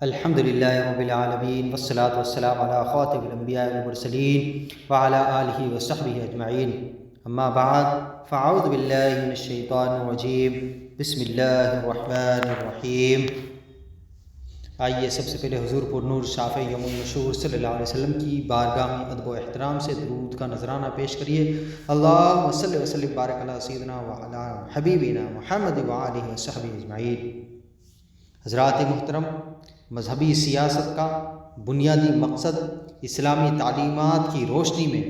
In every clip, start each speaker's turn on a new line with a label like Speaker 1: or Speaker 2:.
Speaker 1: الحمد للہ رب العالمین والصلاة والسلام علی خاتم الانبیاء والمرسلین وعلی آلہ وصحبہ اجمعین اما بعد فاعوذ باللہ من الشیطان الرجیم بسم اللہ الرحمن الرحیم۔ آئیے سب سے پہلے حضور پر نور شافع یوم النشور صلی اللہ علیہ وسلم کی بارگاہ میں ادب و احترام سے درود کا نذرانہ پیش کریے۔ اللہم صلی وسلم بارک علی سیدنا وعلی حبیبنا محمد وآلہ وصحبہ اجمعین۔ حضرات محترم، مذہبی سیاست کا بنیادی مقصد اسلامی تعلیمات کی روشنی میں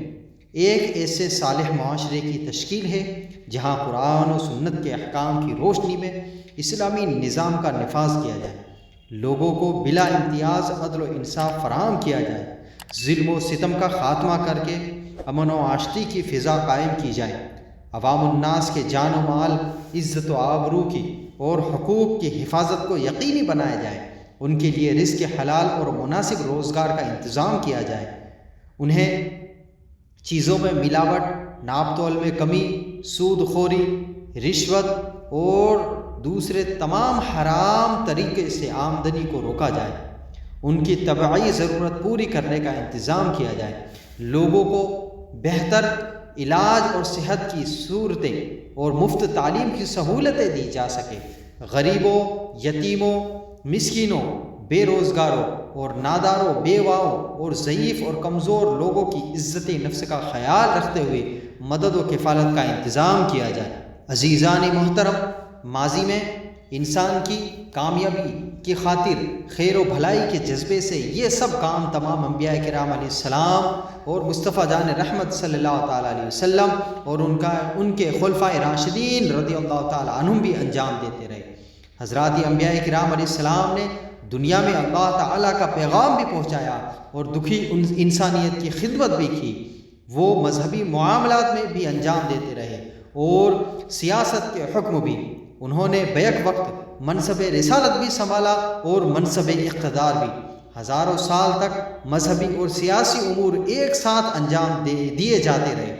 Speaker 1: ایک ایسے صالح معاشرے کی تشکیل ہے جہاں قرآن و سنت کے احکام کی روشنی میں اسلامی نظام کا نفاذ کیا جائے، لوگوں کو بلا امتیاز عدل و انصاف فراہم کیا جائے، ظلم و ستم کا خاتمہ کر کے امن و آشتی کی فضا قائم کی جائے، عوام الناس کے جان و مال، عزت و آبرو کی اور حقوق کی حفاظت کو یقینی بنایا جائے، ان کے لیے رزق حلال اور مناسب روزگار کا انتظام کیا جائے، انہیں چیزوں میں ملاوٹ، ناپ تول میں کمی، سود خوری، رشوت اور دوسرے تمام حرام طریقے سے آمدنی کو روکا جائے، ان کی طبعی ضرورت پوری کرنے کا انتظام کیا جائے، لوگوں کو بہتر علاج اور صحت کی صورتیں اور مفت تعلیم کی سہولتیں دی جا سکے، غریبوں، یتیموں، مسکینوں، بے روزگاروں اور ناداروں، بیواؤں اور ضعیف اور کمزور لوگوں کی عزت نفس کا خیال رکھتے ہوئے مدد و کفالت کا انتظام کیا جائے۔ عزیزان محترم، ماضی میں انسان کی کامیابی کی خاطر خیر و بھلائی کے جذبے سے یہ سب کام تمام انبیاء کرام علیہ السلام اور مصطفیٰ جان رحمت صلی اللہ تعالیٰ علیہ وسلم اور ان کے خلفائے راشدین رضی اللہ تعالیٰ عنہم بھی انجام دیتے رہے۔ حضرات انبیاء کرام علیہ السلام نے دنیا میں اللہ تعالیٰ کا پیغام بھی پہنچایا اور دکھی انسانیت کی خدمت بھی کی، وہ مذہبی معاملات میں بھی انجام دیتے رہے اور سیاست کے حکم بھی انہوں نے بیک وقت منصب رسالت بھی سنبھالا اور منصب اقتدار بھی۔ ہزاروں سال تک مذہبی اور سیاسی امور ایک ساتھ انجام دیے جاتے رہے،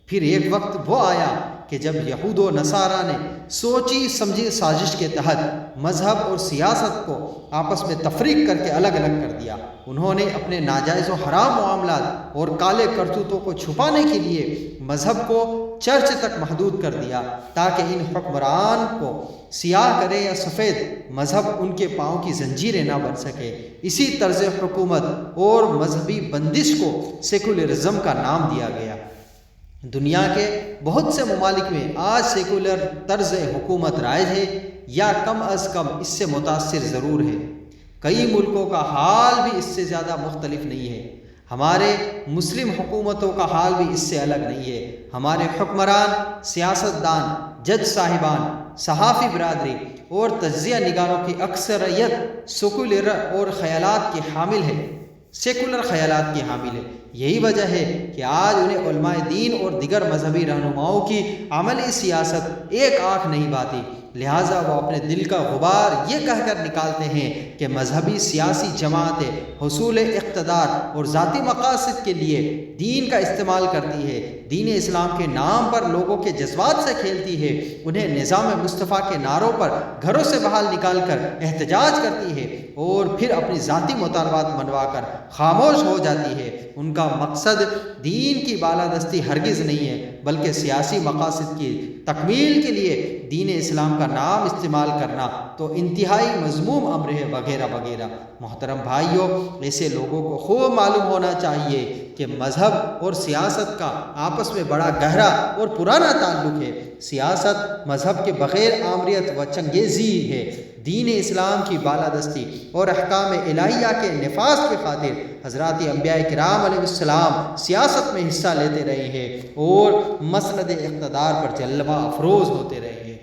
Speaker 1: پھر ایک وقت وہ آیا کہ جب یہود و نصارہ نے سوچی سمجھی سازش کے تحت مذہب اور سیاست کو آپس میں تفریق کر کے الگ الگ کر دیا، انہوں نے اپنے ناجائز و حرام معاملات اور کالے کرتوتوں کو چھپانے کے لیے مذہب کو چرچ تک محدود کر دیا تاکہ ان حکمران کو سیاہ کرے یا سفید مذہب ان کے پاؤں کی زنجیریں نہ بن سکے۔ اسی طرز حکومت اور مذہبی بندش کو سیکولرزم کا نام دیا گیا۔ دنیا کے بہت سے ممالک میں آج سیکولر طرز حکومت رائج ہے یا کم از کم اس سے متاثر ضرور ہے۔ کئی ملکوں کا حال بھی اس سے زیادہ مختلف نہیں ہے۔ ہمارے مسلم حکومتوں کا حال بھی اس سے الگ نہیں ہے۔ ہمارے حکمران، سیاستدان، جج صاحبان، صحافی برادری اور تجزیہ نگاروں کی اکثریت سیکولر خیالات کی حامل ہے۔ یہی وجہ ہے کہ آج انہیں علماء دین اور دیگر مذہبی رہنماؤں کی عملی سیاست ایک آنکھ نہیں بھاتی، لہٰذا وہ اپنے دل کا غبار یہ کہہ کر نکالتے ہیں کہ مذہبی سیاسی جماعتیں حصول اقتدار اور ذاتی مقاصد کے لیے دین کا استعمال کرتی ہے، دین اسلام کے نام پر لوگوں کے جذبات سے کھیلتی ہے، انہیں نظام مصطفیٰ کے نعروں پر گھروں سے باہر نکال کر احتجاج کرتی ہے اور پھر اپنی ذاتی مطالبات منوا کر خاموش ہو جاتی ہے۔ ان کا مقصد دین کی بالادستی ہرگز نہیں ہے، بلکہ سیاسی مقاصد کی تکمیل کے لیے دین اسلام کا نام استعمال کرنا تو انتہائی مذموم امر ہے، وغیرہ وغیرہ۔ محترم بھائیوں، ایسے لوگوں کو خوب معلوم ہونا چاہیے کہ مذہب اور سیاست کا آپس میں بڑا گہرا اور پرانا تعلق ہے۔ سیاست مذہب کے بغیر آمریت و چنگیزی ہے۔ دین اسلام کی بالادستی اور احکام الہیہ کے نفاذ کی خاطر حضرات انبیاء کرام علیہ السلام سیاست میں حصہ لیتے رہے ہیں اور مسند اقتدار پر جلوہ افروز ہوتے رہے ہیں۔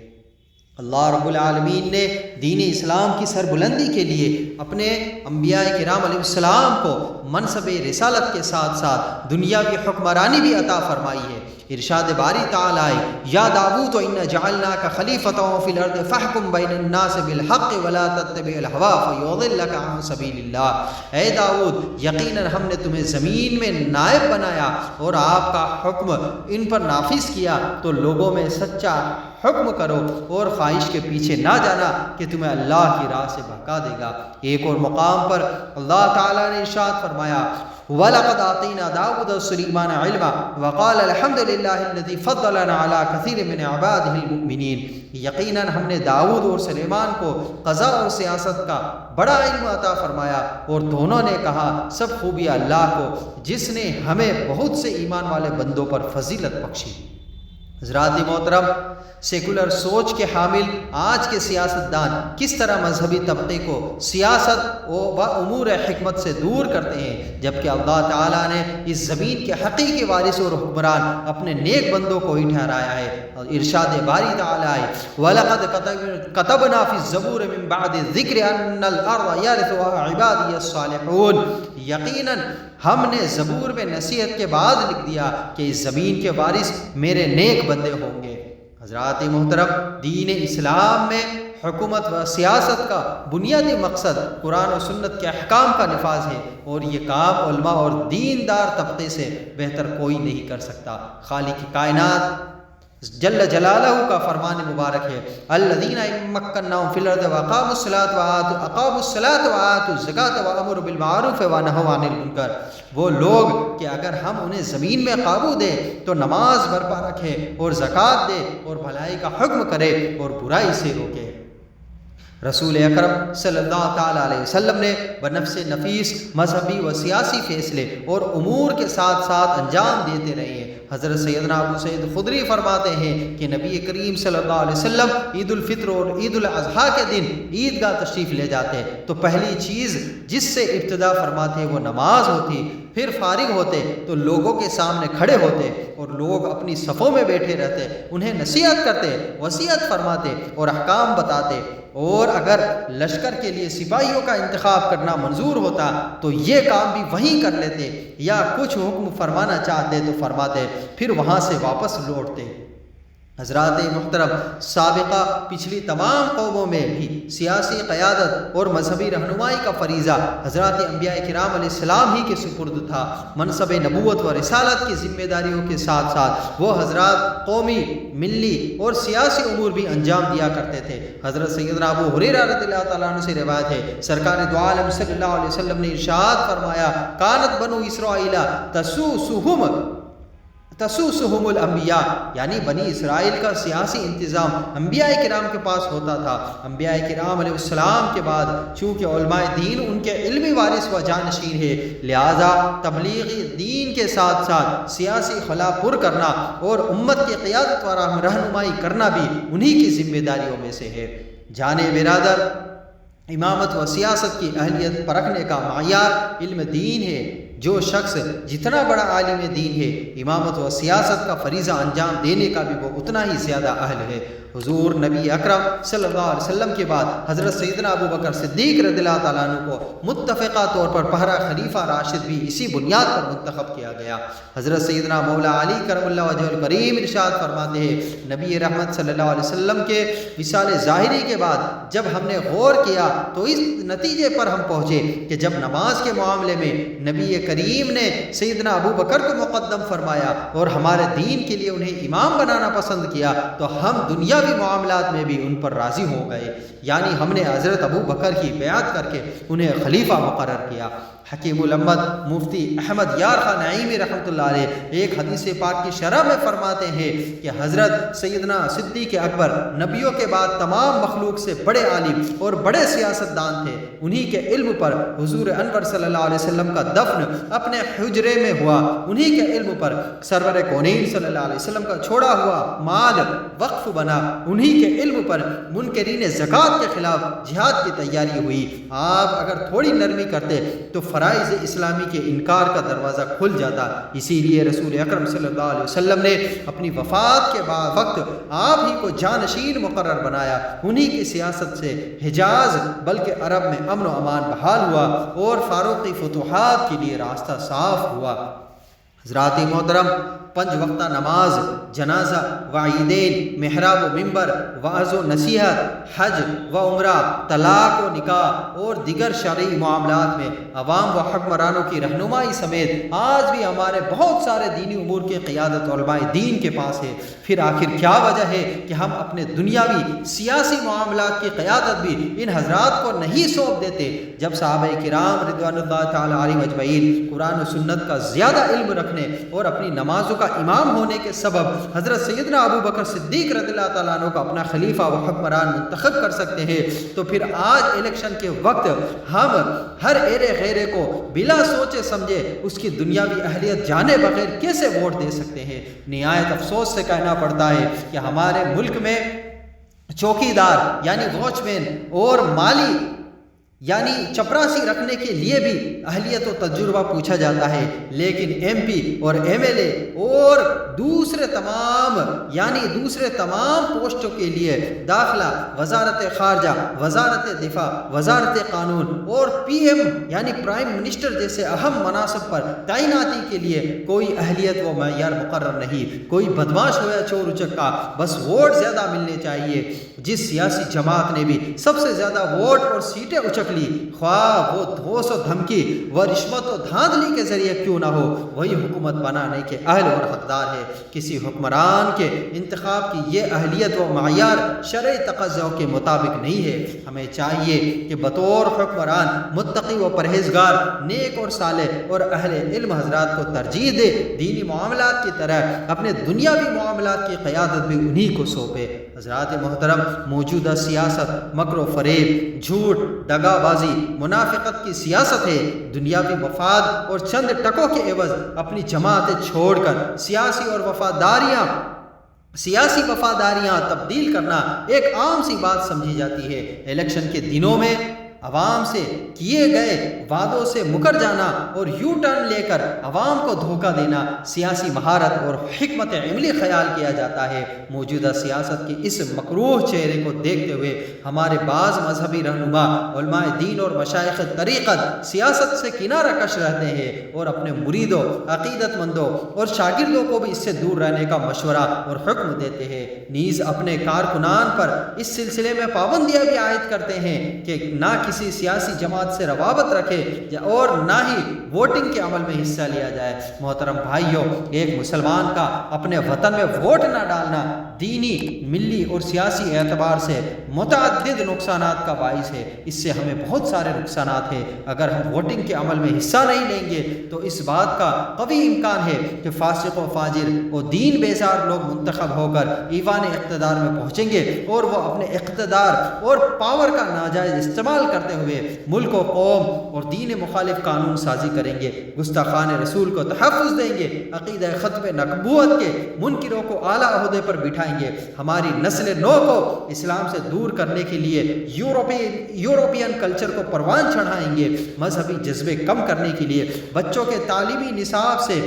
Speaker 1: اللہ رب العالمین نے دین اسلام کی سربلندی کے لیے اپنے انبیاء کرام علیہ السلام کو منصب رسالت کے ساتھ ساتھ دنیاوی حکمرانی بھی عطا فرمائی ہے۔ ارشاد باری تعالیٰ یا داؤد انا جعلناک خلیفۃ فی الارض فاحکم بین الناس بالحق ولا تتبع الہوی فیضلک عن سبیل اللہ۔ اے داؤد، یقیناً ہم نے تمہیں زمین میں نائب بنایا اور آپ کا حکم ان پر نافذ کیا تو لوگوں میں سچا حکم کرو اور خواہش کے پیچھے نہ جانا کہ تمہیں اللہ کی راہ سے بہکا دے گا۔ ایک اور مقام پر اللہ تعالیٰ نے ارشاد فرمایا وَلَقَدْ آتَيْنَا دَاوُودَ وَسُلَيْمَانَ عِلْمًا وَقَالَ الْحَمْدُ لِلَّهِ الَّذِي فَضَّلَنَا عَلَى كَثِيرٍ مِّنْ عِبَادِهِ الْمُؤْمِنِينَ، یقیناً ہم نے داؤد اور سلیمان کو قضاء اور سیاست کا بڑا علم عطا فرمایا، اور دونوں نے کہا سب خوبیاں اللہ کو جس نے ہمیں بہت سے ایمان والے بندوں پر فضیلت بخشی۔ حضرات محترم، سیکولر سوچ کے حامل آج کے سیاستدان کس طرح مذہبی طبقے کو سیاست و امور حکمت سے دور کرتے ہیں، جبکہ اللہ تعالیٰ نے اس زمین کے حقیقی وارث اور حکمران اپنے نیک بندوں کو ہی ٹھہرایا ہے۔ اور ارشاد باری تعالیٰ ہے وَلَقَدْ كَتَبْنَا فِي الزَّبُورِ مِن بَعْدِ الذِّكْرِ أَنَّ الْأَرْضَ يَرِثُهَا عِبَادِيَ الصَّالِحُونَ، یقیناً ہم نے زبور میں نصیحت کے بعد لکھ دیا کہ اس زمین کے وارث میرے نیک بندے ہوں گے۔ حضرات محترم، دین اسلام میں حکومت و سیاست کا بنیادی مقصد قرآن و سنت کے احکام کا نفاذ ہے، اور یہ کام علماء اور دیندار طبقے سے بہتر کوئی نہیں کر سکتا۔ خالق کائنات جل جلالہ کا فرمان مبارک ہے الذین مکناہم فی الارض واقاموا الصلاۃ وآتوا الزکاۃ وامروا بالمعروف ونہوا عن المنکر، وہ لوگ کہ اگر ہم انہیں زمین میں قابو دیں تو نماز برپا رکھے اور زکوٰۃ دے اور بھلائی کا حکم کرے اور برائی سے روکے۔ رسول اکرم صلی اللہ تعالیٰ علیہ وسلم نے بنفس نفیس مذہبی و سیاسی فیصلے اور امور کے ساتھ ساتھ انجام دیتے رہے ہیں۔ حضرت سیدنا ابو سعید خدری فرماتے ہیں کہ نبی کریم صلی اللہ علیہ وسلم عید الفطر اور عید الاضحیٰ کے دن عیدگاہ تشریف لے جاتے تو پہلی چیز جس سے ابتدا فرماتے وہ نماز ہوتی، پھر فارغ ہوتے تو لوگوں کے سامنے کھڑے ہوتے اور لوگ اپنی صفوں میں بیٹھے رہتے، انہیں نصیحت کرتے، وصیت فرماتے اور احکام بتاتے، اور اگر لشکر کے لیے سپاہیوں کا انتخاب کرنا منظور ہوتا تو یہ کام بھی وہیں کر لیتے، یا کچھ حکم فرمانا چاہتے تو فرماتے، پھر وہاں سے واپس لوٹتے۔ حضرات محترم، سابقہ پچھلی تمام قوموں میں بھی سیاسی قیادت اور مذہبی رہنمائی کا فریضہ حضرات انبیاء کرام علیہ السلام ہی کے سپرد تھا۔ منصب نبوت و رسالت کی ذمہ داریوں کے ساتھ ساتھ وہ حضرات قومی، ملی اور سیاسی امور بھی انجام دیا کرتے تھے۔ حضرت سیدنا ابو ہریرہ رضی اللہ تعالیٰ عنہ سے روایت ہے سرکار دو عالم صلی اللہ علیہ وسلم نے ارشاد فرمایا کانت بنو اسرائیل تسوسہم الانبیاء، یعنی بنی اسرائیل کا سیاسی انتظام انبیاء کرام کے پاس ہوتا تھا۔ انبیاء کرام علیہ السلام کے بعد چونکہ علماء دین ان کے علمی وارث و جانشین ہے، لہذا تبلیغی دین کے ساتھ ساتھ سیاسی خلا پر کرنا اور امت کی قیادت و رہنمائی کرنا بھی انہی کی ذمہ داریوں میں سے ہے۔ جانے برادر، امامت و سیاست کی اہلیت پرکھنے کا معیار علم دین ہے۔ جو شخص جتنا بڑا عالم دین ہے، امامت و سیاست کا فریضہ انجام دینے کا بھی وہ اتنا ہی زیادہ اہل ہے۔ حضور نبی اکرم صلی اللہ علیہ وسلم کے بعد حضرت سیدنا ابو بکر صدیق رضی اللہ تعالیٰ عنہ کو متفقہ طور پر پہلا خلیفہ راشد بھی اسی بنیاد پر منتخب کیا گیا۔ حضرت سیدنا مولا علی کرم اللہ وجہ الکریم ارشاد فرماتے ہیں نبی رحمت صلی اللہ علیہ وسلم کے وصال ظاہری کے بعد جب ہم نے غور کیا تو اس نتیجے پر ہم پہنچے کہ جب نماز کے معاملے میں نبی کریم نے سیدنا ابو بکر کو مقدم فرمایا اور ہمارے دین کے لیے انہیں امام بنانا پسند کیا تو ہم دنیاوی معاملات میں بھی ان پر راضی ہو گئے، یعنی ہم نے حضرت ابو بکر کی بیعت کر کے انہیں خلیفہ مقرر کیا۔ حکیم الامت مفتی احمد یار خان نعیمی رحمۃ اللہ علیہ ایک حدیث پاک کی شرح میں فرماتے ہیں کہ حضرت سیدنا صدیق اکبر نبیوں کے بعد تمام مخلوق سے بڑے عالم اور بڑے سیاستدان تھے، انہی کے علم پر حضور انور صلی اللہ علیہ وسلم کا دفن اپنے حجرے میں ہوا، انہی کے علم پر سرور کونین صلی اللہ علیہ وسلم کا چھوڑا ہوا مال وقف بنا، انہی کے علم پر منکرین زکوٰۃ کے خلاف جہاد کی تیاری ہوئی۔ آپ اگر تھوڑی نرمی کرتے تو فرائض اسلامی کے انکار کا دروازہ کھل جاتا، اسی لیے رسول اکرم صلی اللہ علیہ وسلم نے اپنی وفات کے بعد وقت آپ ہی کو جانشین مقرر بنایا، انہی کی سیاست سے حجاز بلکہ عرب میں امن و امان بحال ہوا اور فاروقی فتوحات کے لیے راستہ صاف ہوا۔ حضرات محترم، 5 وقتہ نماز، جنازہ و عیدین، محراب و ممبر، وعظ و نصیحت، حج و عمرہ، طلاق و نکاح اور دیگر شرعی معاملات میں عوام و حکمرانوں کی رہنمائی سمیت آج بھی ہمارے بہت سارے دینی امور کی قیادت علماء دین کے پاس ہے۔ پھر آخر کیا وجہ ہے کہ ہم اپنے دنیاوی سیاسی معاملات کی قیادت بھی ان حضرات کو نہیں سونپ دیتے؟ جب صحابہ کرام رضوان اللہ تعالی علیہم اجمعین قرآن و سنت کا زیادہ علم رکھنے اور اپنی نمازوں کا امام ہونے کے سبب حضرت سیدنا ابو بکر صدیق رضی اللہ تعالیٰ عنہ کو اپنا خلیفہ و حکمران منتخب کر سکتے ہیں، تو پھر آج الیکشن کے وقت ہم ہر ایرے غیرے کو بلا سوچے سمجھے اس کی دنیاوی اہلیت جانے بغیر کیسے ووٹ دے سکتے ہیں؟ نہایت افسوس سے کہنا پڑتا ہے کہ ہمارے ملک میں چوکیدار یعنی واچ مین اور مالی یعنی چپراسی رکھنے کے لیے بھی اہلیت و تجربہ پوچھا جاتا ہے، لیکن ایم پی اور ایم ایل اے اور دوسرے تمام پوسٹوں کے لیے داخلہ، وزارت خارجہ، وزارت دفاع، وزارت قانون اور پی ایم یعنی پرائم منسٹر جیسے اہم مناصب پر تعیناتی کے لیے کوئی اہلیت و معیار مقرر نہیں۔ کوئی بدماش ہو یا چور اچکا، بس ووٹ زیادہ ملنے چاہیے۔ جس سیاسی جماعت نے بھی سب سے زیادہ ووٹ اور سیٹیں اچک لی، خواہ وہ دھوس و دھمکی و رشوت و دھاندلی کے ذریعے کیوں نہ ہو، وہی حکومت بنانے کے اہل اور حقدار ہے۔ کسی حکمران کے انتخاب کی یہ اہلیت و معیار شرعی تقاضوں کے مطابق نہیں ہے۔ ہمیں چاہیے کہ بطور حکمران متقی و پرہیزگار، نیک اور صالح اور اہل علم حضرات کو ترجیح دے، دینی معاملات کی طرح اپنے دنیاوی معاملات کی قیادت بھی انہی کو سونپے۔ حضرات محترم، موجودہ سیاست مکر و فریب، جھوٹ، دغا بازی، منافقت کی سیاست ہے۔ دنیاوی مفاد اور چند ٹکوں کے عوض اپنی جماعتیں چھوڑ کر سیاسی وفاداریاں تبدیل کرنا ایک عام سی بات سمجھی جاتی ہے۔ الیکشن کے دنوں میں عوام سے کیے گئے وعدوں سے مکر جانا اور یو ٹرن لے کر عوام کو دھوکہ دینا سیاسی مہارت اور حکمت عملی خیال کیا جاتا ہے۔ موجودہ سیاست کی اس مکروہ چہرے کو دیکھتے ہوئے ہمارے بعض مذہبی رہنما، علماء دین اور مشائخ طریقت سیاست سے کنارہ کش رہتے ہیں اور اپنے مریدوں، عقیدت مندوں اور شاگردوں کو بھی اس سے دور رہنے کا مشورہ اور حکم دیتے ہیں۔ نیز اپنے کارکنان پر اس سلسلے میں پابندیاں بھی عائد کرتے ہیں کہ نہ کسی سیاسی جماعت سے روابط رکھے اور نہ ہی ووٹنگ کے عمل میں حصہ لیا جائے۔ محترم بھائیوں، ایک مسلمان کا اپنے وطن میں ووٹ نہ ڈالنا دینی، ملی اور سیاسی اعتبار سے متعدد نقصانات کا باعث ہے۔ اس سے ہمیں بہت سارے نقصانات ہیں۔ اگر ہم ووٹنگ کے عمل میں حصہ نہیں لیں گے تو اس بات کا قوی امکان ہے کہ فاسق و فاجر و دین بیزار لوگ منتخب ہو کر ایوان اقتدار میں پہنچیں گے اور وہ اپنے اقتدار اور پاور کا ناجائز استعمال کرتے ہوئے ملک و قوم اور دین مخالف قانون سازی کریں گے، گستاخان رسول کو تحفظ دیں گے، عقیدہ ختم نبوت کے منکروں کو اعلیٰ عہدے پر بٹھائیں گے، ہماری نسل نو کو اسلام سے دور کرنے کے لیے یورپین کلچر کو پروان چڑھائیں گے، مذہبی جذبے کم کرنے کے لیے بچوں کے تعلیمی نصاب سے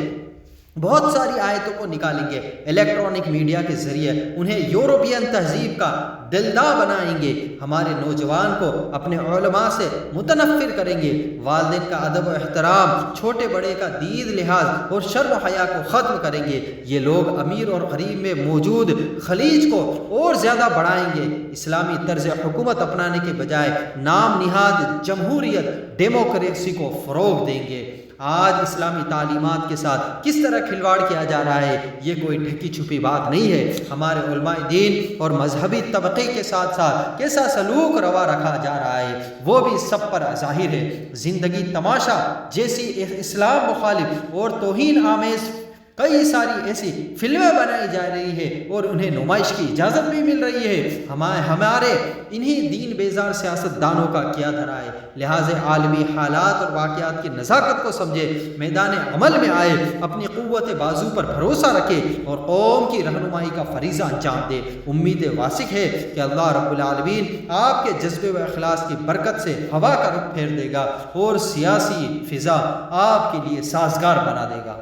Speaker 1: بہت ساری آیتوں کو نکالیں گے، الیکٹرانک میڈیا کے ذریعے انہیں یورپین تہذیب کا دلدا بنائیں گے، ہمارے نوجوان کو اپنے علماء سے متنفر کریں گے، والدین کا ادب و احترام، چھوٹے بڑے کا دید لحاظ اور شرم و حیا کو ختم کریں گے۔ یہ لوگ امیر اور غریب میں موجود خلیج کو اور زیادہ بڑھائیں گے، اسلامی طرز حکومت اپنانے کے بجائے نام نہاد جمہوریت، ڈیموکریسی کو فروغ دیں گے۔ آج اسلامی تعلیمات کے ساتھ کس طرح کھلواڑ کیا جا رہا ہے، یہ کوئی ڈھکی چھپی بات نہیں ہے۔ ہمارے علماء دین اور مذہبی طبقے کے ساتھ ساتھ کیسا سلوک روا رکھا جا رہا ہے وہ بھی سب پر ظاہر ہے۔ زندگی تماشا جیسی اسلام مخالف اور توہین آمیز کئی ساری ایسی فلمیں بنائی جا رہی ہے اور انہیں نمائش کی اجازت بھی مل رہی ہے۔ ہمارے انہی دین بیزار سیاست دانوں کا کیا دھرا ہے، لہٰذا عالمی حالات اور واقعات کی نزاکت کو سمجھے، میدان عمل میں آئے، اپنی قوت بازو پر بھروسہ رکھے اور قوم کی رہنمائی کا فریضہ انجام دے۔ امید واسق ہے کہ اللہ رب العالمین آپ کے جذبے و اخلاص کی برکت سے ہوا کا رخ پھیر دے گا اور سیاسی فضا آپ کے لیے سازگار بنا دے گا۔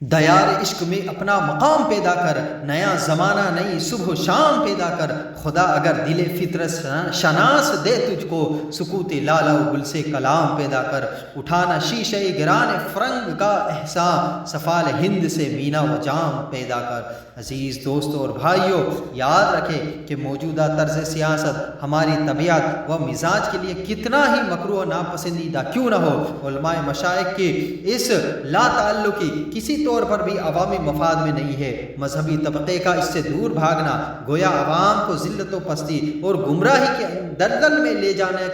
Speaker 1: دیار عشق میں اپنا مقام پیدا کر، نیا زمانہ نئی صبح و شام پیدا کر، خدا اگر دل فطرت شناس دے تجھ کو، سکوت لالا و گل سے کلام پیدا کر، اٹھانا شیشہ گران فرنگ کا احسان، سفال ہند سے مینا و جام پیدا کر۔ عزیز دوستوں اور بھائیوں، یاد رکھیں کہ موجودہ طرز سیاست ہماری طبیعت و مزاج کے لیے کتنا ہی مکروہ و ناپسندیدہ کیوں نہ ہو، علماء مشائخ کی اس لا تعلقی کسی طور پر بھی عوامی مفاد میں نہیں ہے۔ مذہبی طبقے کا اس سے دور بھاگنا گویا عوام کو ذلت و پستی اور گمراہی کے دلدل میں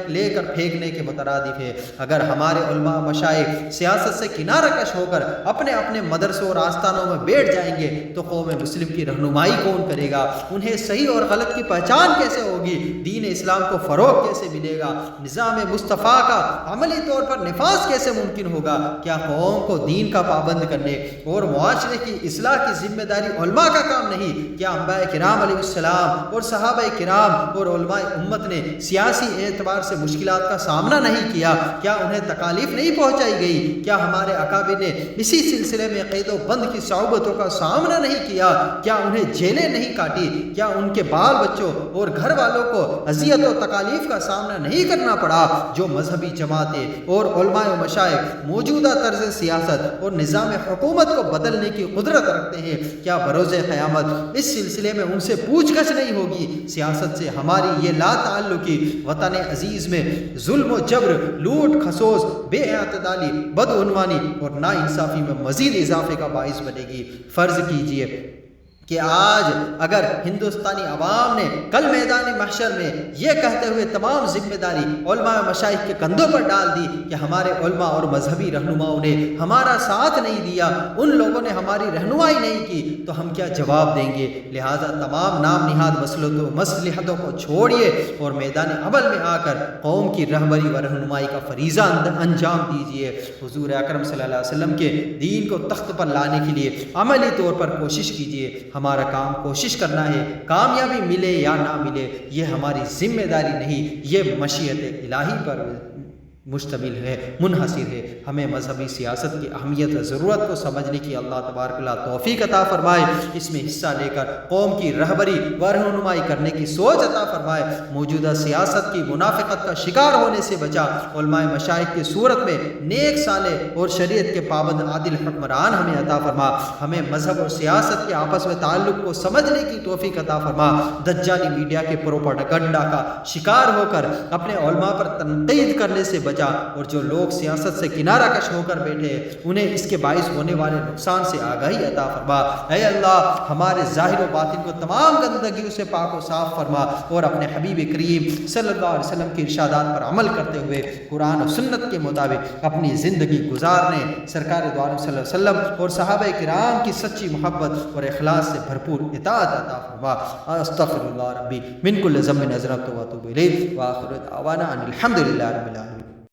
Speaker 1: لے کر پھینکنے کے مترادف ہے۔ اگر ہمارے علماء مشائخ سیاست سے کنارہ کش ہو کر اپنے اپنے مدرسوں اور آستانوں میں بیٹھ جائیں گے تو قوم مسلم کی رہنمائی کون کرے گا؟ انہیں صحیح اور غلط کی پہچان کیسے ہوگی؟ دین اسلام کو فروغ کیسے ملے گا؟ نظام مصطفیٰ کا عملی طور پر نفاذ کیسے ممکن ہوگا؟ کیا قوم کو دین کا پابند کرنے اور معاشرے کی اصلاح کی ذمہ داری علماء کا کام نہیں؟ کیا انبیاء کرام علیہ السلام اور صحابہ کرام اور علماء امت نے سیاسی اعتبار سے مشکلات کا سامنا نہیں کیا؟ کیا انہیں تکالیف نہیں پہنچائی گئی؟ کیا ہمارے اکابر نے اسی سلسلے میں قید و بند کی صعوبتوں کا سامنا نہیں کیا؟ کیا انہیں جیلیں نہیں کاٹی؟ کیا ان کے بال بچوں اور گھر والوں کو اذیت و تکالیف کا سامنا نہیں کرنا پڑا؟ جو مذہبی جماعتیں اور علماء و مشائخ موجودہ طرز سیاست اور نظام حکومت کو بدلنے کی قدرت رکھتے ہیں، کیا بروز قیامت اس سلسلے میں ان سے پوچھ گچھ نہیں ہوگی؟ سیاست سے ہماری یہ لا تعلقی وطن عزیز میں ظلم و جبر، لوٹ کھسوس، بے اعتدالی، بدعنوانی اور ناانصافی میں مزید اضافے کا باعث بنے گی۔ فرض کیجئے کہ آج اگر ہندوستانی عوام نے کل میدان محشر میں یہ کہتے ہوئے تمام ذمہ داری علماء و مشائخ کے کندھوں پر ڈال دی کہ ہمارے علماء اور مذہبی رہنماؤں نے ہمارا ساتھ نہیں دیا، ان لوگوں نے ہماری رہنمائی نہیں کی، تو ہم کیا جواب دیں گے؟ لہٰذا تمام نام نہاد مصلحتوں کو چھوڑیے اور میدان عمل میں آ کر قوم کی رہبری و رہنمائی کا فریضہ انجام دیجیے۔ حضور اکرم صلی اللہ علیہ وسلم کے دین کو تخت پر لانے کے لیے عملی طور پر کوشش کیجیے۔ ہمارا کام کوشش کرنا ہے، کامیابی ملے یا نہ ملے یہ ہماری ذمہ داری نہیں، یہ مشیت الہی پر مشتمل ہے، منحصر ہے۔ ہمیں مذہبی سیاست کی اہمیت و ضرورت کو سمجھنے کی اللہ تبارک و تعالیٰ توفیق عطا فرمائے، اس میں حصہ لے کر قوم کی رہبری و رہنمائی کرنے کی سوچ عطا فرمائے، موجودہ سیاست کی منافقت کا شکار ہونے سے بچا، علماء مشائخ کی صورت میں نیک صالح اور شریعت کے پابند عادل حکمران ہمیں عطا فرما، ہمیں مذہب اور سیاست کے آپس میں تعلق کو سمجھنے کی توفیق عطا فرما، دجالی میڈیا کے پروپیگنڈا کا شکار ہو کر اپنے علماء پر تنقید کرنے سے بچا، اور جو لوگ سیاست سے کنارہ کش ہو کر بیٹھے انہیں اس کے باعث ہونے والے نقصان سے آگاہی عطا فرما۔ اے اللہ ہمارے ظاہر و باطن کو تمام گندگیوں سے پاک و صاف فرما، اور اپنے حبیب کریم صلی اللہ علیہ وسلم کی ارشادات پر عمل کرتے ہوئے قرآن و سنت کے مطابق اپنی زندگی گزارنے، سرکار دو عالم صلی اللہ علیہ وسلم اور صحابہ کرام کی سچی محبت اور اخلاص سے بھرپور اطاعت عطا فرما۔ استغفر اللہ ربی من کل ذنب اذنبت واتوب الیہ، وآخر دعوانا ان الحمد للہ رب العالمین۔